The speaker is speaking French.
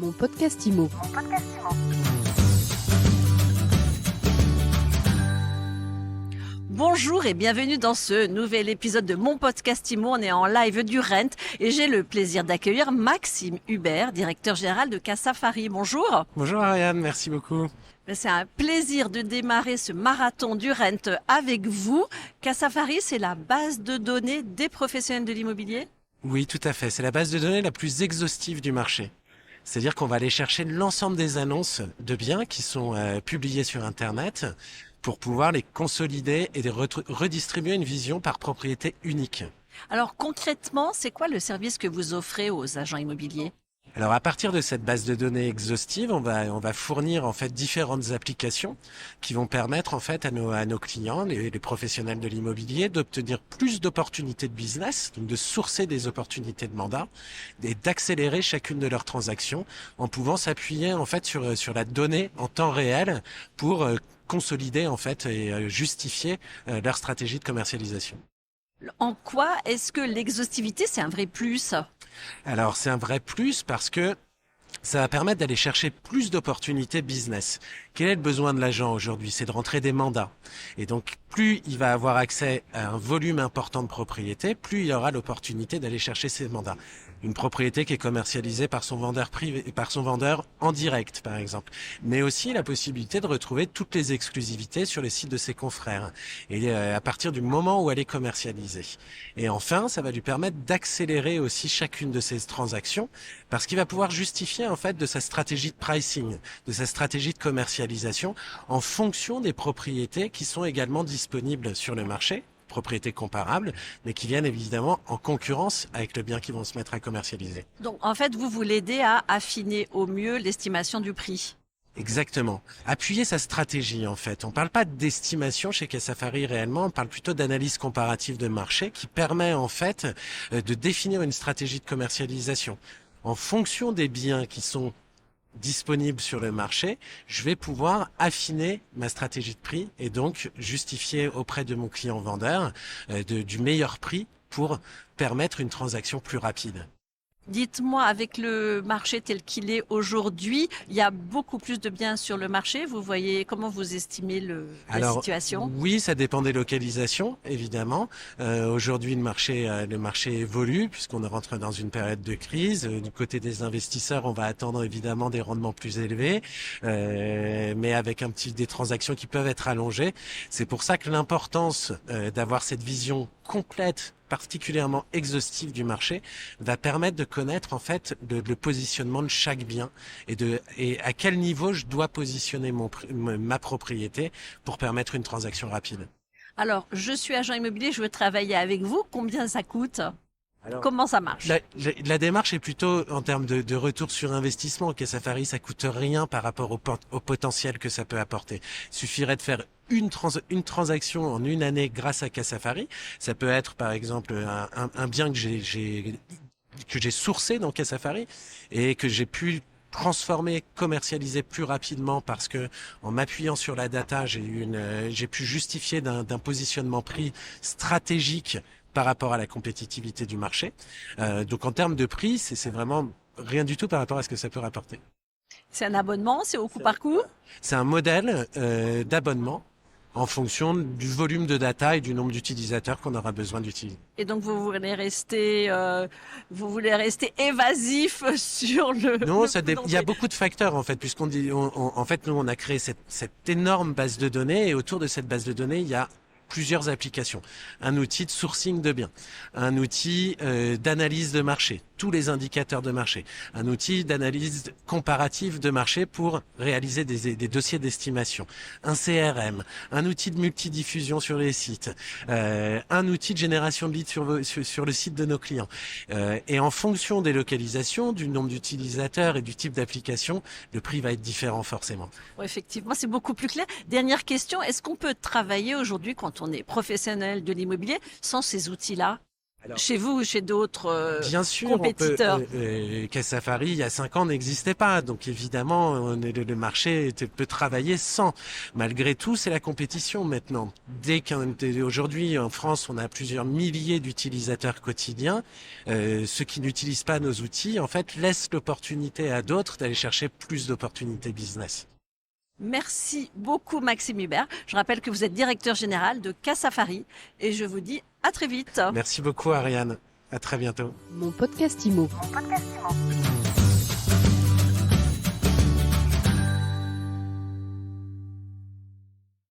Mon podcast IMO. Bonjour et bienvenue dans ce nouvel épisode de Mon podcast IMO. On est en live du Rent et j'ai le plaisir d'accueillir Maxime Hubert, directeur général de Casafari. Bonjour. Bonjour Ariane, merci beaucoup. C'est un plaisir de démarrer ce marathon du Rent avec vous. Casafari, c'est la base de données des professionnels de l'immobilier ? Oui, tout à fait. C'est la base de données la plus exhaustive du marché. C'est-à-dire qu'on va aller chercher l'ensemble des annonces de biens qui sont publiées sur Internet pour pouvoir les consolider et les redistribuer une vision par propriété unique. Alors concrètement, c'est quoi le service que vous offrez aux agents immobiliers ? Alors à partir de cette base de données exhaustive, on va fournir en fait différentes applications qui vont permettre en fait à nos clients, les professionnels de l'immobilier, d'obtenir plus d'opportunités de business, donc de sourcer des opportunités de mandat et d'accélérer chacune de leurs transactions en pouvant s'appuyer en fait sur la donnée en temps réel pour consolider en fait et justifier leur stratégie de commercialisation. En quoi est-ce que l'exhaustivité, c'est un vrai plus ? Alors c'est un vrai plus parce que ça va permettre d'aller chercher plus d'opportunités business. Quel est le besoin de l'agent aujourd'hui ? C'est de rentrer des mandats. Et donc, plus il va avoir accès à un volume important de propriétés, plus il aura l'opportunité d'aller chercher ces mandats. Une propriété qui est commercialisée par son vendeur privé, par son vendeur en direct, par exemple. Mais aussi la possibilité de retrouver toutes les exclusivités sur les sites de ses confrères. Et à partir du moment où elle est commercialisée. Et enfin, ça va lui permettre d'accélérer aussi chacune de ces transactions parce qu'il va pouvoir justifier en fait de sa stratégie de pricing, de sa stratégie de commercialisation en fonction des propriétés qui sont également disponibles sur le marché, propriétés comparables, mais qui viennent évidemment en concurrence avec le bien qu'ils vont se mettre à commercialiser. Donc en fait, vous l'aidez à affiner au mieux l'estimation du prix. Exactement. Appuyer sa stratégie, en fait. On parle pas d'estimation chez Casafari réellement, on parle plutôt d'analyse comparative de marché qui permet, en fait, de définir une stratégie de commercialisation. En fonction des biens qui sont disponibles sur le marché, je vais pouvoir affiner ma stratégie de prix et donc justifier auprès de mon client vendeur du meilleur prix pour permettre une transaction plus rapide. Dites-moi, avec le marché tel qu'il est aujourd'hui, il y a beaucoup plus de biens sur le marché. Vous voyez, comment vous estimez la situation ? Oui, ça dépend des localisations, évidemment. Aujourd'hui, le marché évolue puisqu'on rentre dans une période de crise. Du côté des investisseurs, on va attendre évidemment des rendements plus élevés, mais avec des transactions qui peuvent être allongées. C'est pour ça que l'importance d'avoir cette vision complète, particulièrement exhaustive du marché, va permettre de connaître en fait le positionnement de chaque bien et à quel niveau je dois positionner ma propriété pour permettre une transaction rapide. Alors, je suis agent immobilier, je veux travailler avec vous. Combien ça coûte ? Comment ça marche ? La démarche est plutôt en termes de retour sur investissement. Casafari, ça coûte rien par rapport au potentiel que ça peut apporter. Il suffirait de faire une transaction en une année grâce à Casafari. Ça peut être par exemple un bien que j'ai sourcé dans Casafari et que j'ai pu transformer, commercialiser plus rapidement parce que en m'appuyant sur la data, j'ai pu justifier d'un positionnement prix stratégique par rapport à la compétitivité du marché. Donc en termes de prix, c'est vraiment rien du tout par rapport à ce que ça peut rapporter. C'est un abonnement, c'est au coup par coup ? C'est un modèle d'abonnement en fonction du volume de data et du nombre d'utilisateurs qu'on aura besoin d'utiliser. Et donc vous voulez rester évasif sur le. Non, il y a beaucoup de facteurs en fait, puisqu'on dit, en fait, nous on a créé cette énorme base de données et autour de cette base de données, il y a plusieurs applications. Un outil de sourcing de biens, un outil d'analyse de marché, tous les indicateurs de marché, un outil d'analyse comparative de marché pour réaliser des dossiers d'estimation, un CRM, un outil de multidiffusion sur les sites, un outil de génération de leads sur le site de nos clients. Et en fonction des localisations, du nombre d'utilisateurs et du type d'application, le prix va être différent forcément. Ouais, effectivement, c'est beaucoup plus clair. Dernière question, est-ce qu'on peut travailler aujourd'hui quand on est professionnel de l'immobilier sans ces outils-là ? chez vous ou chez d'autres Bien sûr, compétiteurs. Cassafari, il y a 5 ans, n'existait pas. Donc évidemment, le marché peut travailler sans. Malgré tout, c'est la compétition maintenant. Aujourd'hui, en France, on a plusieurs milliers d'utilisateurs quotidiens. Ceux qui n'utilisent pas nos outils, en fait, laissent l'opportunité à d'autres d'aller chercher plus d'opportunités business. Merci beaucoup Maxime Hubert. Je rappelle que vous êtes directeur général de Cassafari et je vous dis à très vite. Merci beaucoup, Ariane. À très bientôt. Mon podcast IMO.